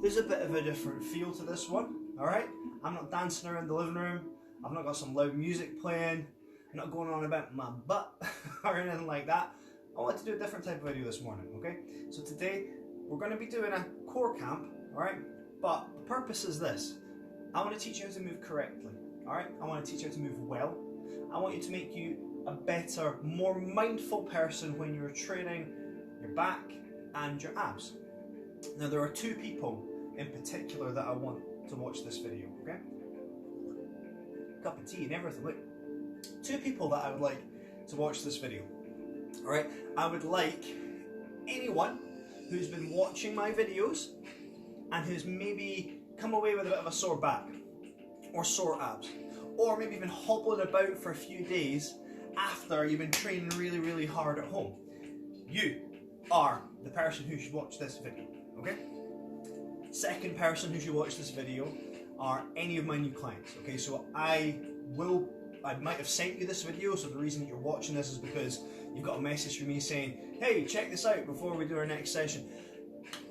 There's a bit of a different feel to this one, alright? I'm not dancing around the living room, I've not got some loud music playing, I'm not going on about my butt or anything like that. I want to do a different type of video this morning, okay? So today, we're going to be doing a core camp, alright? But the purpose is this. I want to teach you how to move correctly, alright? I want to teach you how to move well. I want you to make you a better, more mindful person when you're training your back and your abs. Now there are two people in particular that I want to watch this video, okay? Cup of tea and everything, look. Two people that I would like to watch this video, alright? I would like anyone who's been watching my videos and who's maybe come away with a bit of a sore back or sore abs, or maybe been hobbling about for a few days after you've been training really, really hard at home. You are the person who should watch this video, okay? Second person who should watch this video are any of my new clients, okay? So I might have sent you this video, so the reason that you're watching this is because you've got a message from me saying, hey, check this out before we do our next session.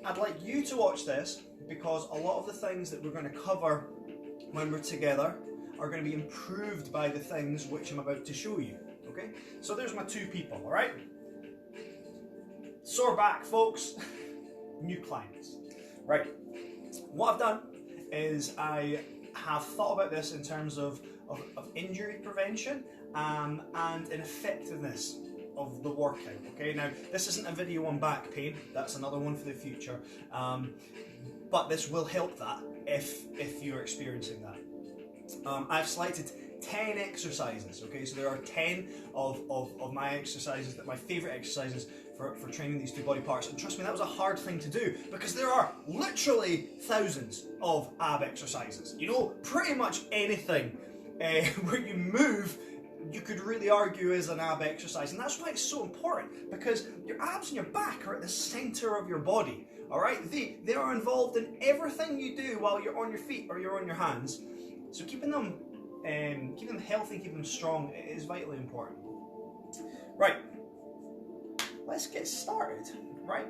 I'd like you to watch this because a lot of the things that we're going to cover when we're together are going to be improved by the things which I'm about to show you, okay? So there's my two people, alright? Sore back, folks. New clients. Right. What I've done is I have thought about this in terms of injury prevention and an effectiveness of the workout, okay? Now, this isn't a video on back pain, that's another one for the future, but this will help that if you're experiencing that. I've selected 10 exercises, okay? So there are 10 of my exercises, my favourite exercises for training these two body parts. And trust me, that was a hard thing to do because there are literally thousands of ab exercises. You know, pretty much anything where you move, you could really argue is an ab exercise. And that's why it's so important, because your abs and your back are at the centre of your body, all right? They are involved in everything you do while you're on your feet or you're on your hands. So keeping them healthy, keeping them strong is vitally important. Right, let's get started, right?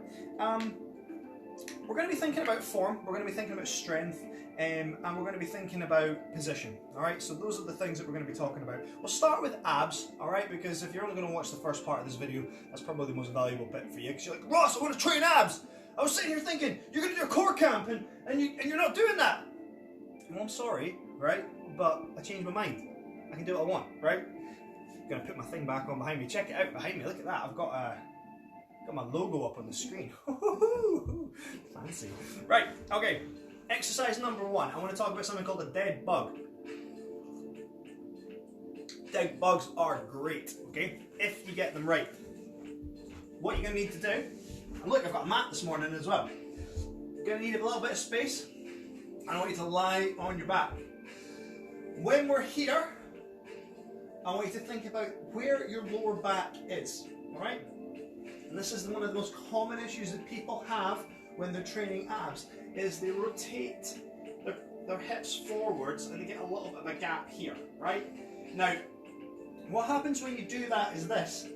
We're going to be thinking about form, we're going to be thinking about strength, and we're going to be thinking about position, all right? So those are the things that we're going to be talking about. We'll start with abs, all right? Because if you're only going to watch the first part of this video, that's probably the most valuable bit for you. Because you're like, Ross, I want to train abs. I was sitting here thinking, you're going to do a core camp, and you're not doing that. Well, I'm sorry, right? But I changed my mind. I can do what I want, right? I'm gonna put my thing back on behind me. Check it out behind me. Look at that. I've got my logo up on the screen. Fancy. Right. Okay. Exercise number 1. I want to talk about something called a dead bug. Dead bugs are great. Okay, if you get them right. What you're gonna need to do. And look, I've got a mat this morning as well. You're gonna need a little bit of space. I want you to lie on your back. When we're here, I want you to think about where your lower back is, alright? And this is one of the most common issues that people have when they're training abs, is they rotate their hips forwards and they get a little bit of a gap here, right? Now, what happens when you do that is this.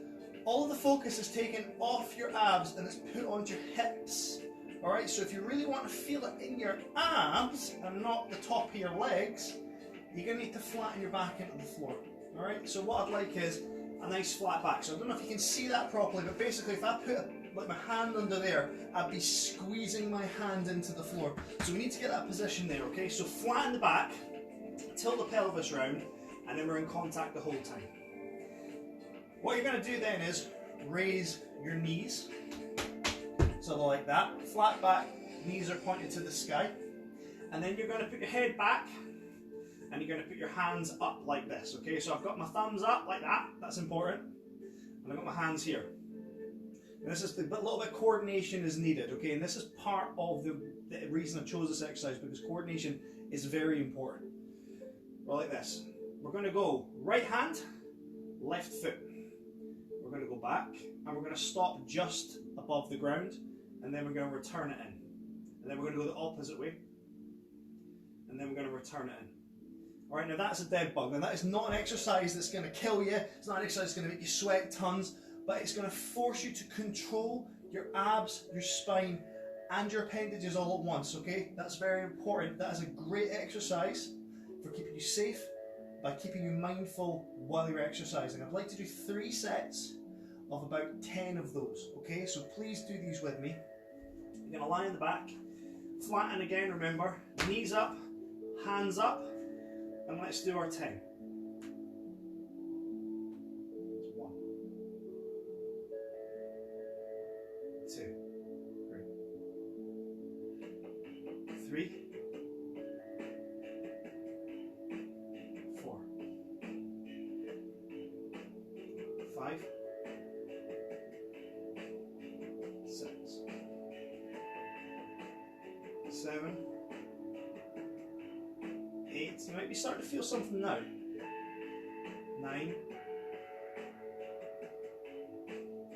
All of the focus is taken off your abs and it's put onto your hips. Alright, so if you really want to feel it in your abs and not the top of your legs, you're going to need to flatten your back into the floor. Alright, so what I'd like is a nice flat back. So I don't know if you can see that properly, but basically if I put like my hand under there, I'd be squeezing my hand into the floor. So we need to get that position there, okay? So flatten the back, tilt the pelvis round, and then we're in contact the whole time. What you're going to do then is raise your knees. So like that, flat back, knees are pointed to the sky. And then you're going to put your head back and you're going to put your hands up like this, okay? So I've got my thumbs up like that, that's important. And I've got my hands here. And this is a little bit of coordination is needed, okay? And this is part of the reason I chose this exercise, because coordination is very important. Well, like this. We're going to go right hand, left foot. We're going to go back and we're going to stop just above the ground. And then we're going to return it in. And then we're going to go the opposite way. And then we're going to return it in. Alright, now that's a dead bug. Now that is not an exercise that's going to kill you. It's not an exercise that's going to make you sweat tons. But it's going to force you to control your abs, your spine, and your appendages all at once, okay? That's very important. That is a great exercise for keeping you safe by keeping you mindful while you're exercising. I'd like to do 3 sets of about 10 of those, okay? So please do these with me. You're gonna lie on the back, flatten again, remember, knees up, hands up, and let's do our 10. 1, 2, 3, 4, 5, 6, 7, 8. You might be starting to feel something now. 9,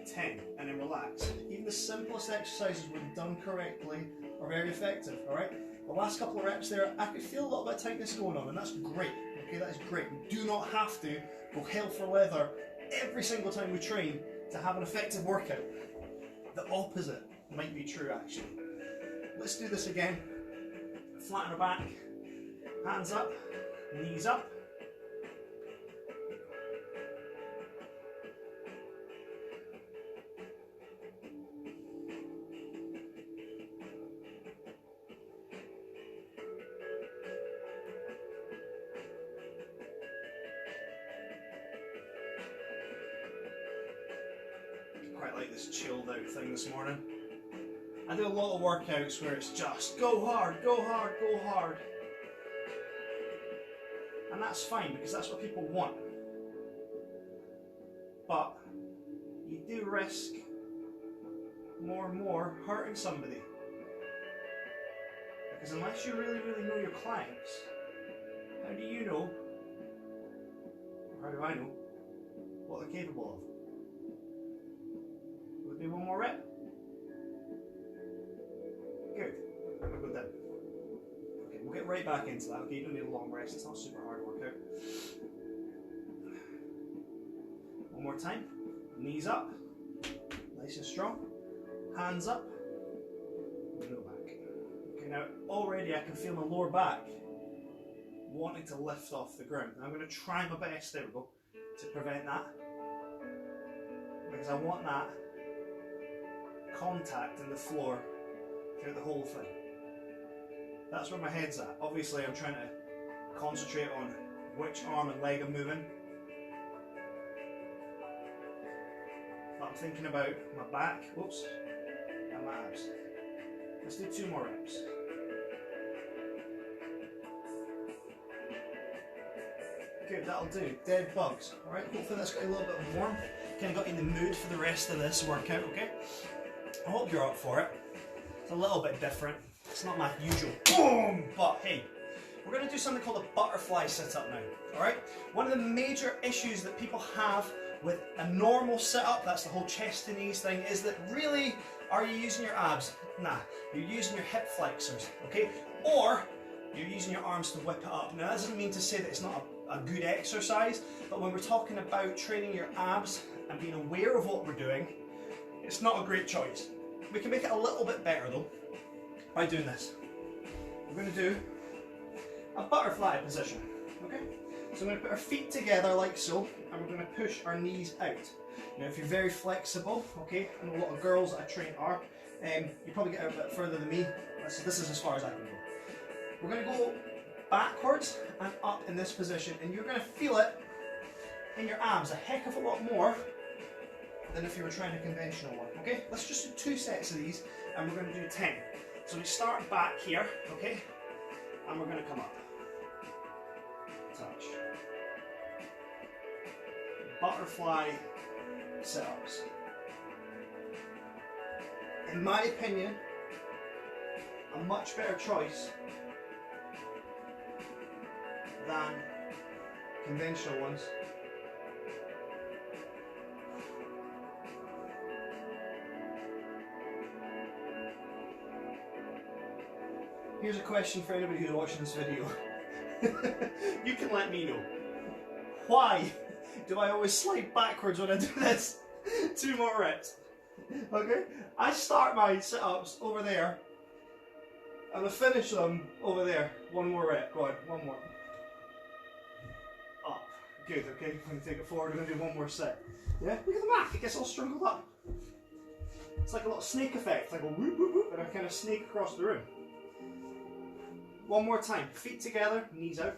10, and then relax. Even the simplest exercises, when done correctly, are very effective. All right. The last couple of reps there, I could feel a little bit of tightness going on, and that's great. Okay, that is great. We do not have to go hell for leather every single time we train to have an effective workout. The opposite might be true, actually. Let's do this again. Flatten our back, hands up, knees up. Quite like this chilled out thing this morning. I do a lot of workouts where it's just go hard, go hard, go hard. And that's fine because that's what people want. But you do risk more and more hurting somebody. Because unless you really, really know your clients, how do you know, or how do I know, what they're capable of? We'll do one more rep. Good. I'm going to go down. Okay, we'll get right back into that. Okay, you don't need a long rest. It's not a super hard workout. One more time. Knees up. Nice and strong. Hands up. And go back. Okay, now already I can feel my lower back wanting to lift off the ground. I'm going to try my best, there we go, to prevent that. Because I want that contact in the floor throughout the whole thing. That's where my head's at. Obviously I'm trying to concentrate on which arm and leg I'm moving. But I'm thinking about my back, whoops, and my abs. Let's do 2 more reps. Good, that'll do. Dead bugs. Alright, hopefully that's got you a little bit warm. Kind of got you in the mood for the rest of this workout, okay? I hope you're up for it. It's a little bit different. It's not my usual boom, but hey, we're going to do something called a butterfly sit-up now, alright? One of the major issues that people have with a normal sit-up, that's the whole chest to knees thing, is that really, are you using your abs? Nah, you're using your hip flexors, okay? Or you're using your arms to whip it up. Now that doesn't mean to say that it's not a good exercise, but when we're talking about training your abs and being aware of what we're doing, it's not a great choice. We can make it a little bit better though by doing this. We're going to do a butterfly position, okay? So I'm going to put our feet together like so, and we're going to push our knees out. Now if you're very flexible, okay, and a lot of girls that I train are, you probably get out a bit further than me. This is as far as I can go. We're going to go backwards and up in this position, and you're going to feel it in your abs a heck of a lot more than if you were trying a conventional one, okay? Let's just do 2 sets of these, and we're going to do 10. So we start back here, okay? And we're going to come up. Touch. Butterfly sit-ups. In my opinion, a much better choice than conventional ones. Here's a question for anybody who's watching this video. You can let me know. Why do I always slide backwards when I do this? 2 more reps. Okay? I start my sit-ups over there I'm gonna finish them over there. One more rep, go on, one more. Up, good, okay, I'm gonna take it forward, I'm gonna do one more set. Yeah, look at the mat, it gets all struggled up. It's like a little snake effect, like a whoop whoop whoop, and I kind of snake across the room. One more time, feet together, knees out.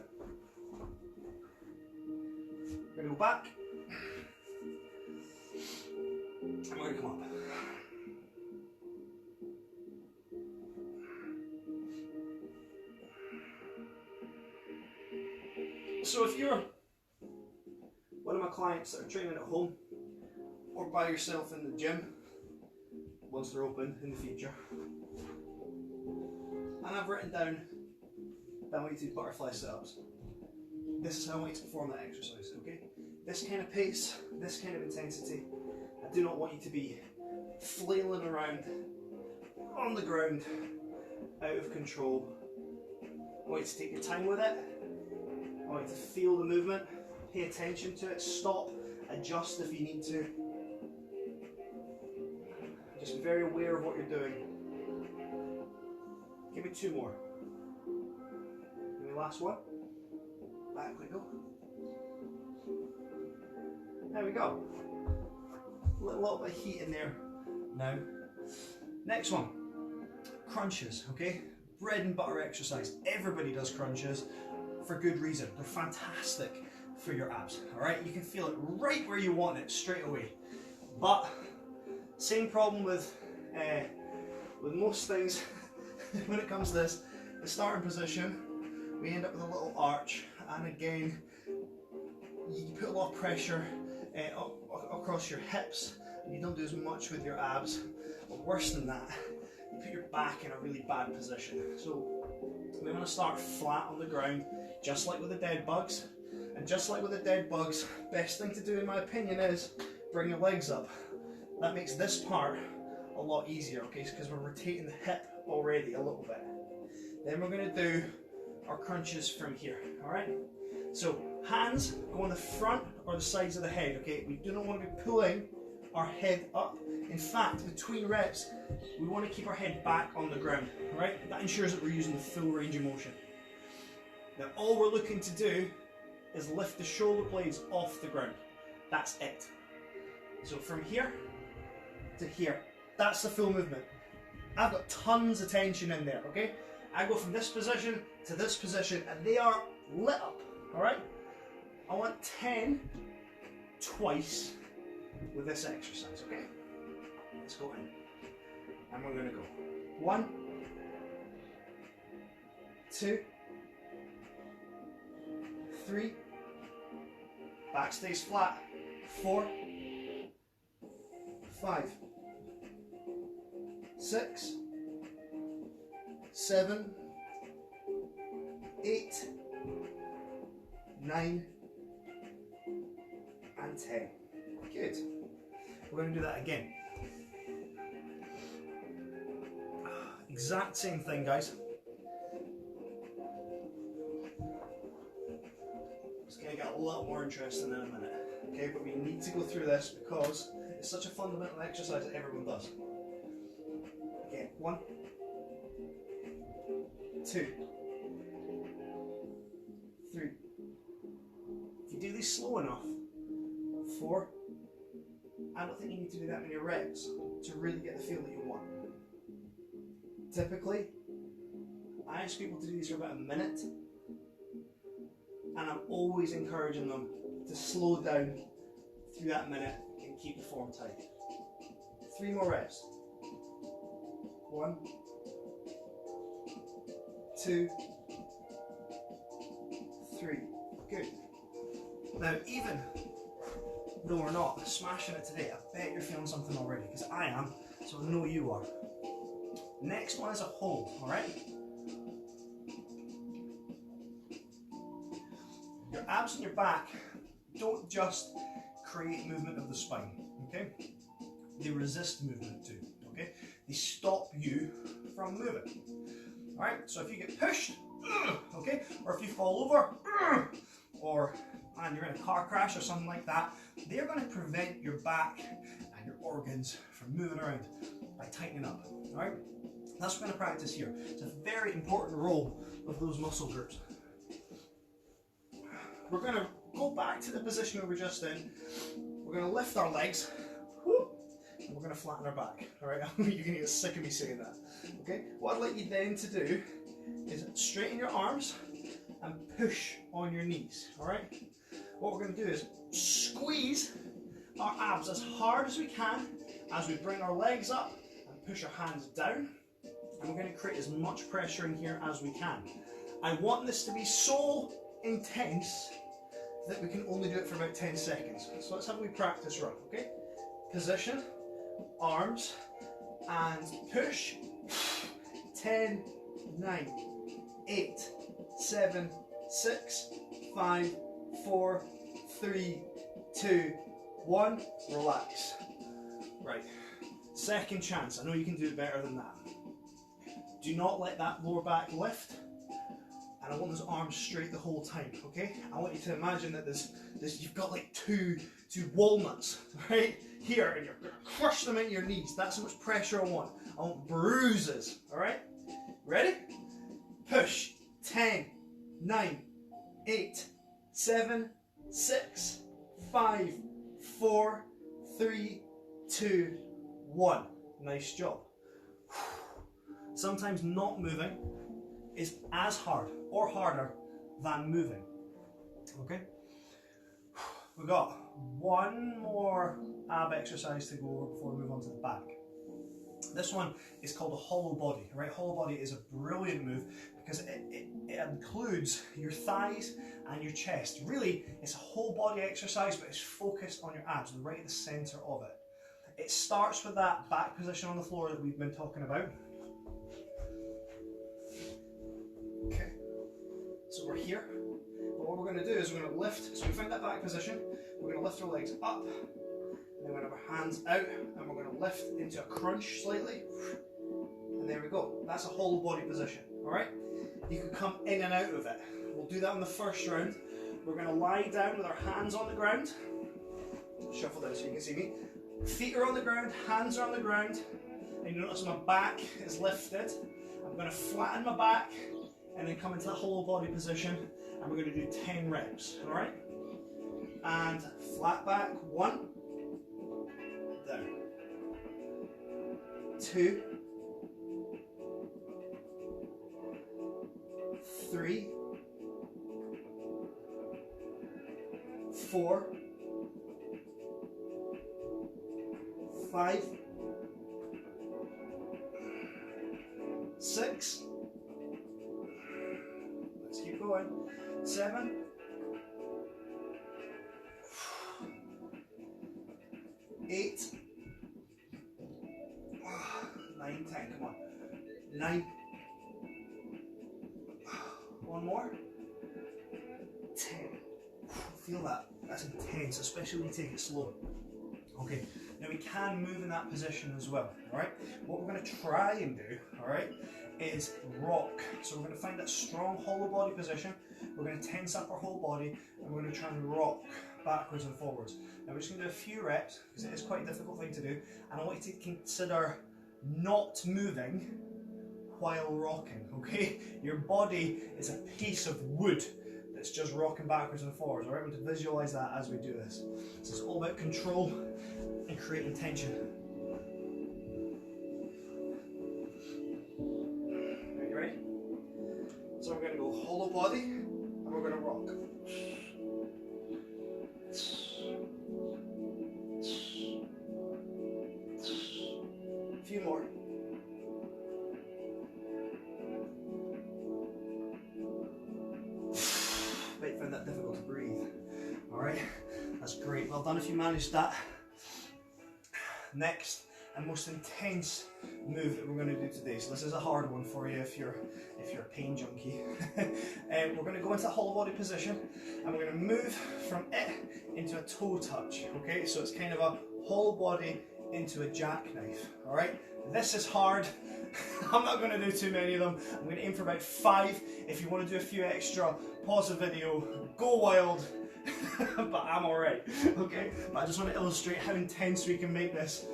We're gonna go back. And we're gonna come up. So if you're one of my clients that are training at home or by yourself in the gym, once they're open in the future, and I've written down that I want you to do butterfly sit-ups. This is how I want you to perform that exercise, okay? This kind of pace, this kind of intensity. I do not want you to be flailing around on the ground, out of control. I want you to take your time with it. I want you to feel the movement, pay attention to it, stop, adjust if you need to. Just be very aware of what you're doing. Give me two more. Give me the last one. Back we go. There we go. A little bit of heat in there now. Next one. Crunches, okay? Bread and butter exercise. Everybody does crunches for good reason. They're fantastic for your abs, alright? You can feel it right where you want it straight away. But, same problem with most things when it comes to this. The starting position, we end up with a little arch, and again, you put a lot of pressure across your hips, and you don't do as much with your abs. But worse than that, you put your back in a really bad position. So we want to start flat on the ground, just like with the dead bugs. And just like with the dead bugs, best thing to do in my opinion is bring your legs up. That makes this part a lot easier, okay, because we're rotating the hip already a little bit. Then we're going to do our crunches from here, alright? So hands go on the front or the sides of the head, okay? We do not want to be pulling our head up. In fact, between reps, we want to keep our head back on the ground, alright? That ensures that we're using the full range of motion. Now all we're looking to do is lift the shoulder blades off the ground. That's it. So from here to here, that's the full movement. I've got tons of tension in there, okay? I go from this position to this position and they are lit up, alright? I want 10 twice with this exercise, okay? Let's go in. And we're gonna go 1, 2, 3, back stays flat, 4, 5, 6, 7, 8, 9, and 10. Good. We're going to do that again. Exact same thing, guys. It's going to get a lot more interesting in a minute. Okay, but we need to go through this because it's such a fundamental exercise that everyone does. Again, 1, 2, 3. If you do these slow enough, 4. I don't think you need to do that many reps to really get the feel that you want. Typically, I ask people to do these for about a minute, and I'm always encouraging them to slow down through that minute and keep the form tight. 3 more reps. 1, 2, 3. Good. Now, even though we're not smashing it today, I bet you're feeling something already, because I am, so I know you are. Next one is a hold, alright? Your abs and your back don't just create movement of the spine, okay? They resist movement too, okay? They stop you from moving. Alright, so if you get pushed, okay, or if you fall over, or and you're in a car crash or something like that, they're going to prevent your back and your organs from moving around by tightening up. Alright, That's what we're going to practice here. It's a very important role of those muscle groups. We're going to go back to the position we were just in. We're going to lift our legs, and we're going to flatten our back. All right, you're going to get sick of me saying that. Okay, what I'd like you then to do is straighten your arms and push on your knees. All right, what we're going to do is squeeze our abs as hard as we can as we bring our legs up and push our hands down. And we're going to create as much pressure in here as we can. I want this to be so intense that we can only do it for about 10 seconds. So let's have a wee practice run, okay? Position, arms, and push. 10, 9, 8, 7, 6, 5, 4, 3, 2, 1. Relax. Right. Second chance. I know you can do it better than that. Do not let that lower back lift. And I want those arms straight the whole time, okay? I want you to imagine that you've got like two walnuts, right? Here, and you're gonna crush them into your knees. That's how much pressure I want. I want bruises, all right? Ready? Push. 10, 9, 8, 7, 6, 5, 4, 3, 2, 1. Nice job. Sometimes not moving is as hard or harder than moving. Okay? We've got one more ab exercise to go over before we move on to the back. This one is called a hollow body. Right? Hollow body is a brilliant move because it includes your thighs and your chest. Really, it's a whole body exercise, but it's focused on your abs, right at the center of it. It starts with that back position on the floor that we've been talking about. Okay, so we're here, but what we're going to do is we're going to lift, so we find that back position, we're going to lift our legs up, and then we're going to have our hands out, and we're going to lift into a crunch slightly, and there we go. That's a whole body position, alright? You can come in and out of it. We'll do that on the first round. We're going to lie down with our hands on the ground, shuffle down so you can see me. Feet are on the ground, hands are on the ground, and you notice my back is lifted. I'm going to flatten my back, and then come into that hollow body position, and we're going to do 10 reps, all right? And flat back, 1, down, 2, 3, 4, 5, 6, let's keep going, 7, 8, 9, 10, come on, 9, one more, 10, feel that, that's intense, especially when you take it slow. Okay, now we can move in that position as well, alright? What we're going to try and do, alright, is rock. So we're going to find that strong hollow body position, we're going to tense up our whole body, and we're going to try and rock backwards and forwards. Now we're just going to do a few reps, because it is quite a difficult thing to do, and I want you to consider not moving while rocking, okay? Your body is a piece of wood that's just rocking backwards and forwards, alright? We want to visualise that as we do this. So it's all about control and creating tension. Are you ready? So we're going to go hollow body and we're going to rock. A few more. Might find that difficult to breathe. Alright, that's great. Well done if you managed that. Next and most intense move that we're going to do today. So this is a hard one for you if you're a pain junkie. We're going to go into a whole body position and we're going to move from it into a toe touch. Okay, so it's kind of a whole body into a jackknife. All right, this is hard. I'm not going to do too many of them. I'm going to aim for about 5. If you want to do a few extra, pause the video, go wild. But I'm alright, okay? But I just want to illustrate how intense we can make this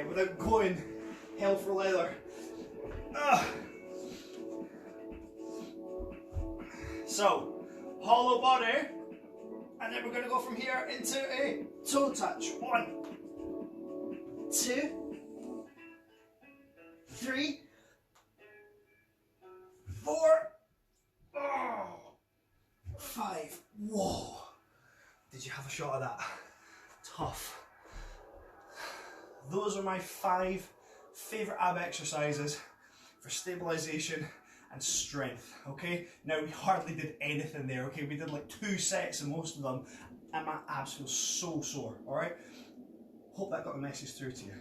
without going hell for leather. So, hollow body, and then we're going to go from here into a toe touch. 1, 2, 3, 4, 5. Whoa! Did you have a shot of that? Tough. Those are my 5 favourite ab exercises for stabilisation and strength, okay? Now, we hardly did anything there, okay? We did like 2 sets of most of them, and my abs feel so sore, alright? Hope that got the message through to you.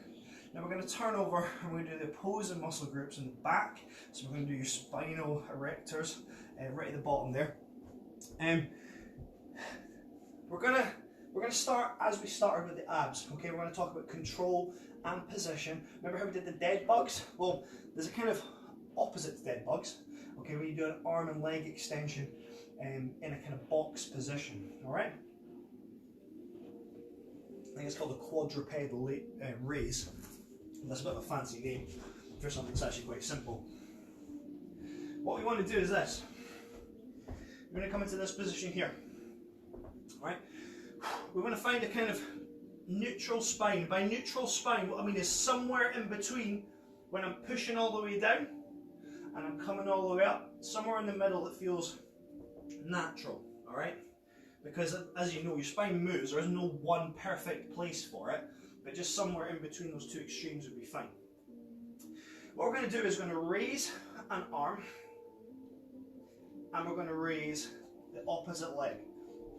Now we're going to turn over and we're going to do the opposing muscle groups in the back. So we're going to do your spinal erectors right at the bottom there. We're going to start as we started with the abs, okay? We're going to talk about control and position. Remember how we did the dead bugs? Well, there's a kind of opposite to dead bugs, okay, when you do an arm and leg extension in a kind of box position, alright? I think it's called a quadruped raise. That's a bit of a fancy name for something that's actually quite simple. What we want to do is this. We're going to come into this position here, alright? We want to find a kind of neutral spine. By neutral spine, what I mean is somewhere in between when I'm pushing all the way down and I'm coming all the way up, somewhere in the middle that feels natural, alright? Because as you know, your spine moves, there is no one perfect place for it, but just somewhere in between those 2 extremes would be fine. What we're going to do is we're going to raise an arm and we're going to raise the opposite leg,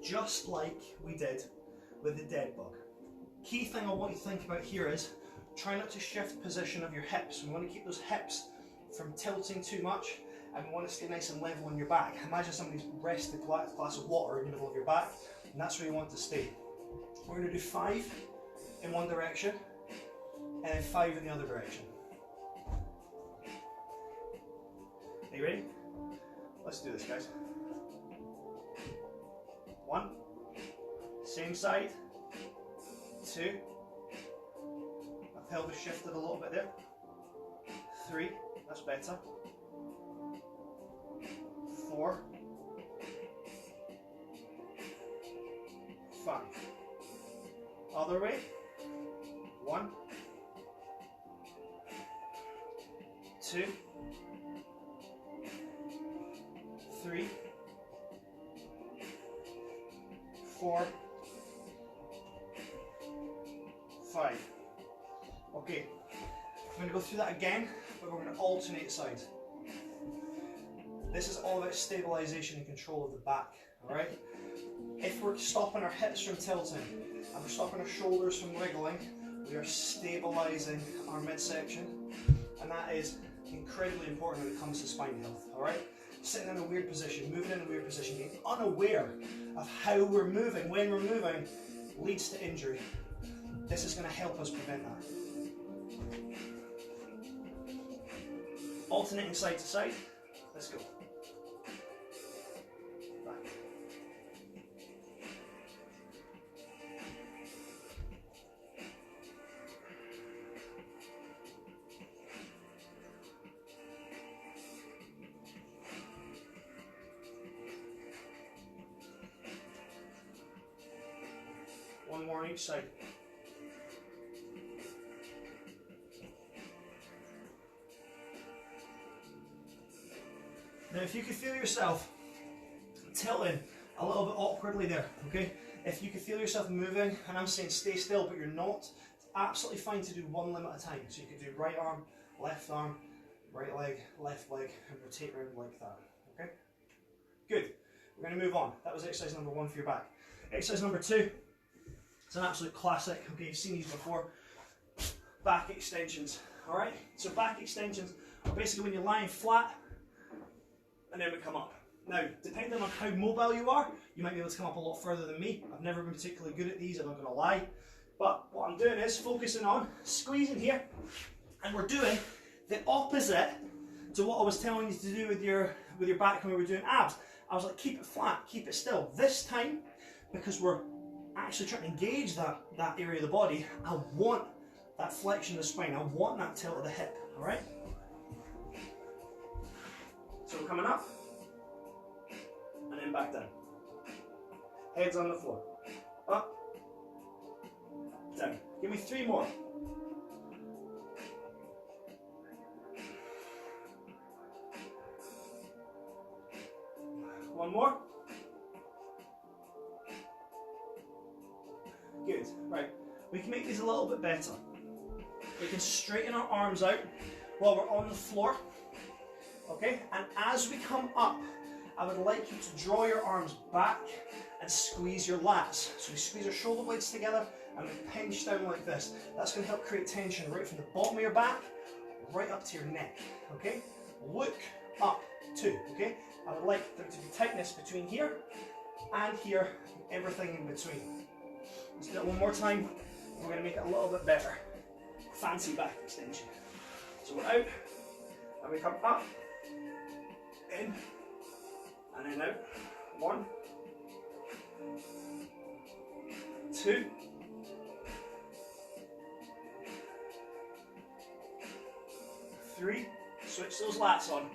just like we did with the dead bug. Key thing I want you to think about here is try not to shift position of your hips. We want to keep those hips from tilting too much, and we want to stay nice and level on your back. Imagine somebody's rested a glass of water in the middle of your back, and that's where you want to stay. We're going to do 5 in one direction, and then 5 in the other direction. Are you ready? Let's do this, guys. 1, same side, 2, my pelvis shifted a little bit there, 3, that's better, 4, 5. Other way. 1, 2, 3, 4, 5. Okay, I'm going to go through that again, but we're going to alternate sides. This is all about stabilisation and control of the back, alright? If we're stopping our hips from tilting and we're stopping our shoulders from wiggling, we are stabilising our midsection, and that is incredibly important when it comes to spine health, alright? Sitting in a weird position, moving in a weird position, being unaware of how we're moving, when we're moving, leads to injury. This is going to help us prevent that. Alternating side to side, let's go. Back. One more on each side. Now if you could feel yourself tilting a little bit awkwardly there, okay? If you could feel yourself moving, and I'm saying stay still, but you're not, it's absolutely fine to do one limb at a time. So you could do right arm, right leg, left leg, and rotate around like that, okay? Good. We're going to move on. That was exercise number 1 for your back. Exercise number 2, it's an absolute classic, okay, you've seen these before. Back extensions, alright? So back extensions are basically when you're lying flat, and then we come up. Now, depending on how mobile you are, you might be able to come up a lot further than me. I've never been particularly good at these, I'm not going to lie. But what I'm doing is focusing on squeezing here, and we're doing the opposite to what I was telling you to do with your back when we were doing abs. I was like, keep it flat, keep it still. This time, because we're actually trying to engage that area of the body, I want that flexion of the spine, I want that tilt of the hip, alright? So we're coming up, and then back down. Heads on the floor. Up, down. Give me 3 more. One more. Good. Right. We can make these a little bit better. We can straighten our arms out while we're on the floor. Okay? And as we come up, I would like you to draw your arms back and squeeze your lats. So we squeeze our shoulder blades together and we pinch down like this. That's going to help create tension right from the bottom of your back right up to your neck. Okay? Look up too. Okay? I would like there to be tightness between here and here, everything in between. Let's do it one more time. We're going to make it a little bit better. Fancy back extension. So we're out, and we come up, in, and then out. 1, 2, 3. Switch those lats on.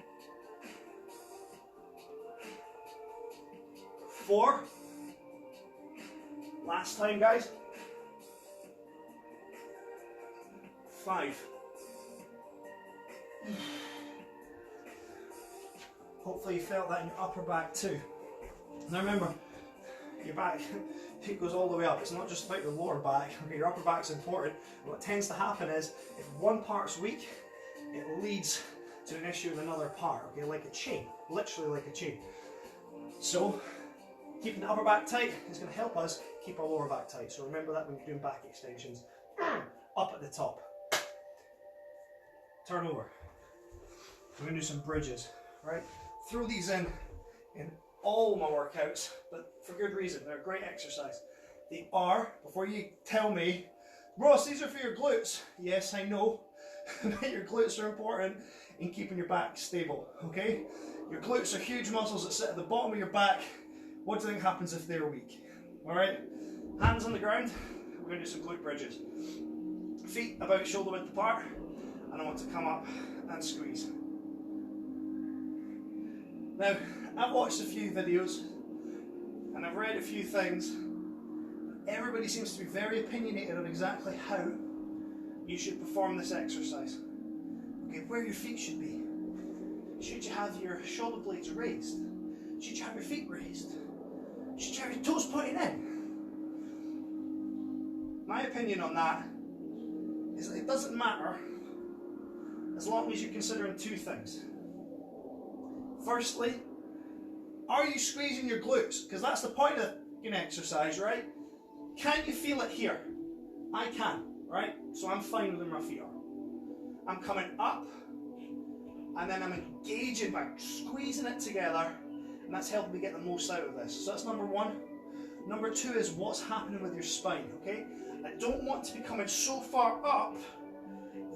4. Last time, guys. 5. Hopefully you felt that in your upper back too. Now remember, your back, it goes all the way up. It's not just about your lower back. Okay, your upper back's important. What tends to happen is, if one part's weak, it leads to an issue with another part. Okay, like a chain, literally like a chain. So, keeping the upper back tight is going to help us keep our lower back tight. So remember that when you're doing back extensions. Up at the top. Turn over. We're going to do some bridges, right? Throw these in all my workouts, but for good reason. They're a great exercise. They are, before you tell me, Ross, these are for your glutes. Yes, I know, but your glutes are important in keeping your back stable, okay? Your glutes are huge muscles that sit at the bottom of your back. What do you think happens if they're weak? All right, hands on the ground. We're going to do some glute bridges. Feet about shoulder width apart, and I want to come up and squeeze. Now, I've watched a few videos and I've read a few things. Everybody seems to be very opinionated on exactly how you should perform this exercise. Okay, where your feet should be. Should you have your shoulder blades raised? Should you have your feet raised? Should you have your toes pointing in? My opinion on that is that it doesn't matter as long as you're considering 2 things. Firstly, are you squeezing your glutes? Because that's the point of an exercise, right? Can you feel it here? I can, right? So I'm fine with where my feet are. I'm coming up, and then I'm engaging by squeezing it together, and that's helping me get the most out of this. So that's number 1. Number 2 is what's happening with your spine, okay? I don't want to be coming so far up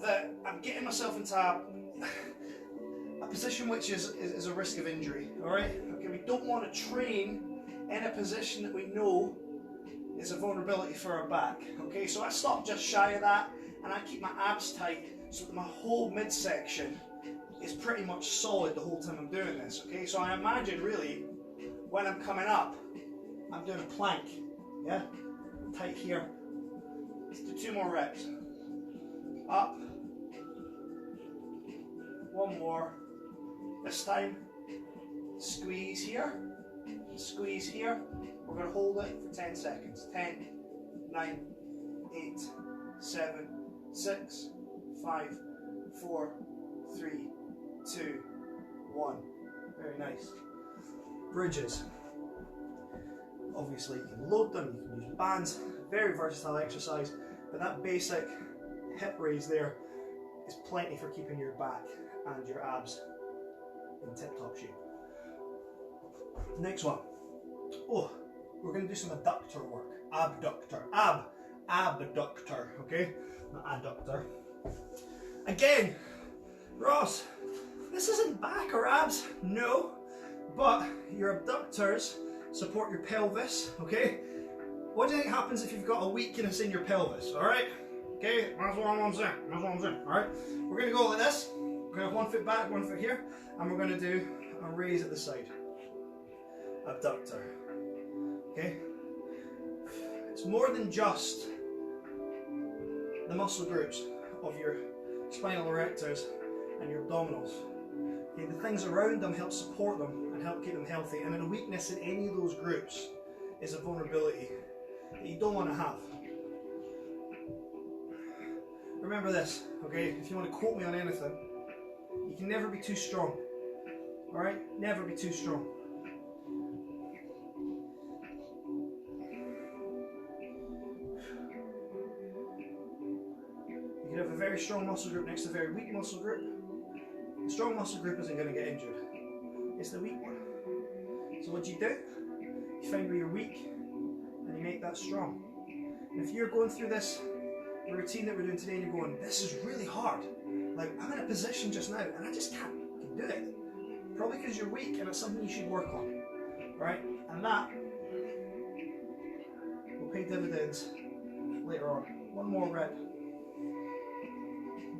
that I'm getting myself into a position which is a risk of injury, alright? Okay, we don't want to train in a position that we know is a vulnerability for our back, okay? So I stop just shy of that, and I keep my abs tight so that my whole midsection is pretty much solid the whole time I'm doing this, okay? So I imagine really, when I'm coming up, I'm doing a plank, yeah? Tight here. Let's do 2 more reps. Up. 1 more. This time, squeeze here, squeeze here. We're going to hold it for 10 seconds. 10, 9, 8, 7, 6, 5, 4, 3, 2, 1. Very nice. Bridges. Obviously, you can load them, you can use bands. Very versatile exercise, but that basic hip raise there is plenty for keeping your back and your abs in tip-top shape. Next one. Oh, we're going to do some adductor work. Abductor. Abductor. Okay? Not adductor. Again, Ross, this isn't back or abs. No. But your abductors support your pelvis. Okay? What do you think happens if you've got a weakness in your pelvis? Alright? Okay? That's what I'm saying. Alright? We're going to go like this. We're going to have 1 foot back, 1 foot here, and we're going to do and a raise at the side. Abductor. Okay? It's more than just the muscle groups of your spinal erectors and your abdominals. Okay, the things around them help support them and help keep them healthy, and a weakness in any of those groups is a vulnerability that you don't want to have. Remember this, okay? If you want to quote me on anything, you can never be too strong. Alright? Never be too strong. You can have a very strong muscle group next to a very weak muscle group. The strong muscle group isn't going to get injured. It's the weak one. So what do? You find where you're weak and you make that strong. And if you're going through this routine that we're doing today and you're going, this is really hard. Like, I'm in a position just now and I just can't do it. Probably because you're weak and it's something you should work on. Right? And that will pay dividends later on. One more rep.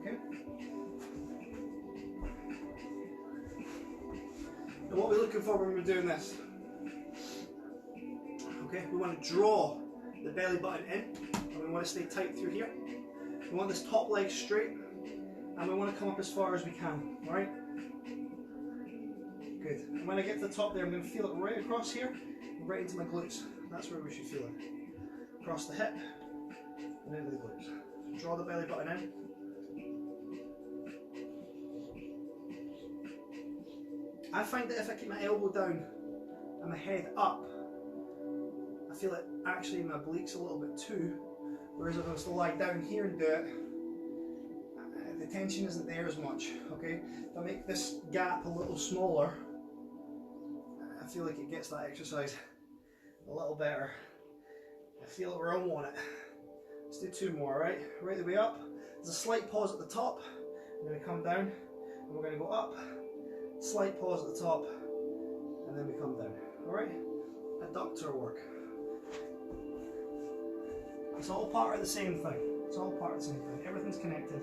Okay? And what we're looking for when we're doing this, okay, we want to draw the belly button in, and we want to stay tight through here. We want this top leg straight, and we want to come up as far as we can, alright? Good. And when I get to the top there, I'm going to feel it right across here, and right into my glutes. That's where we should feel it. Across the hip, and into the glutes. Draw the belly button in. I find that if I keep my elbow down and my head up, I feel it actually in my obliques a little bit too. Whereas if I was to lie down here and do it, the tension isn't there as much, okay? If I make this gap a little smaller, I feel like it gets that exercise a little better. I feel it where I want it. Let's do two more, right? Right the way up. There's a slight pause at the top. I'm going to come down and we're going to go up. Slight pause at the top, and then we come down. Alright? Adductor work. It's all part of the same thing. It's all part of the same thing. Everything's connected.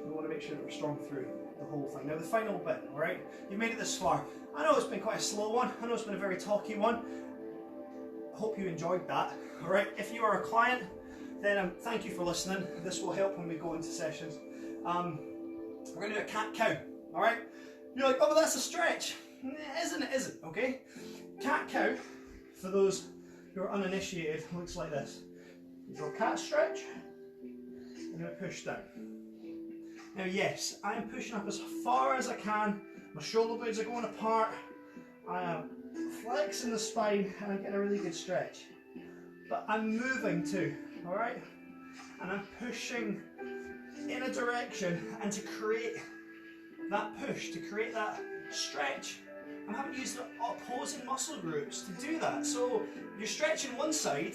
We want to make sure that we're strong through the whole thing. Now the final bit, alright? You've made it this far. I know it's been quite a slow one. I know it's been a very talky one. I hope you enjoyed that. Alright? If you are a client, then thank you for listening. This will help when we go into sessions. We're going to do a cat-cow. Alright? You're like, oh, but that's a stretch. It isn't, okay? Cat-cow, for those who are uninitiated, looks like this. You draw cat stretch, and then push down. Now yes, I am pushing up as far as I can. My shoulder blades are going apart. I am flexing the spine, and I'm getting a really good stretch. But I'm moving too, alright? And I'm pushing in a direction, and to create that push, to create that stretch, I'm having to use the opposing muscle groups to do that. So you're stretching one side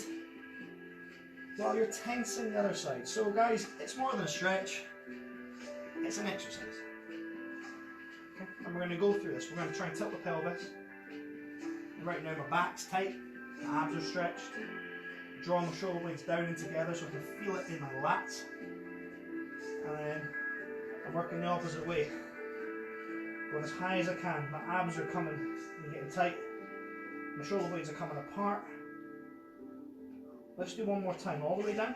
while you're tensing the other side. So guys, it's more than a stretch, it's an exercise. Okay? And we're going to go through this. We're going to try and tilt the pelvis. And right now my back's tight, my abs are stretched. Draw my shoulder blades down and together so I can feel it in my lats. And then I'm working the opposite way. Going as high as I can. My abs are coming and getting tight. My shoulder blades are coming apart. Let's do one more time, all the way down.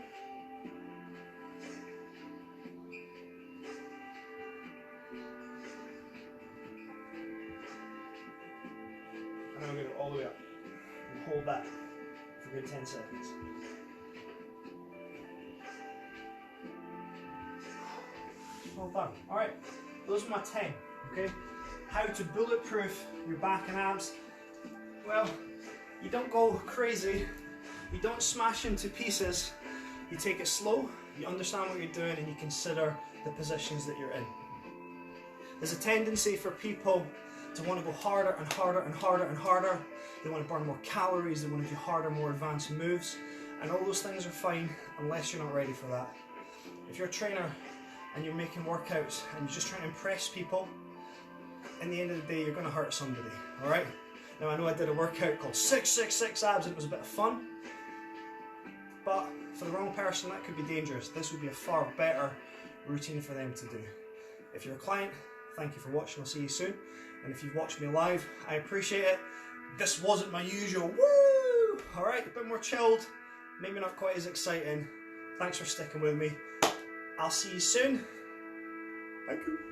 And then we're going to go all the way up. And hold that for a good 10 seconds. Well done. Alright, those are my 10. Okay, how to bulletproof your back and abs. Well, you don't go crazy, you don't smash into pieces, you take it slow, you understand what you're doing, and you consider the positions that you're in. There's a tendency for people to want to go harder and harder and harder and harder. They want to burn more calories, they want to do harder, more advanced moves, and all those things are fine unless you're not ready for that. If you're a trainer and you're making workouts and you're just trying to impress people, in the end of the day, you're going to hurt somebody, alright? Now, I know I did a workout called 666 abs, and it was a bit of fun, but for the wrong person, that could be dangerous. This would be a far better routine for them to do. If you're a client, thank you for watching. I'll see you soon. And if you've watched me live, I appreciate it. This wasn't my usual woo! Alright, a bit more chilled, maybe not quite as exciting. Thanks for sticking with me. I'll see you soon. Thank you.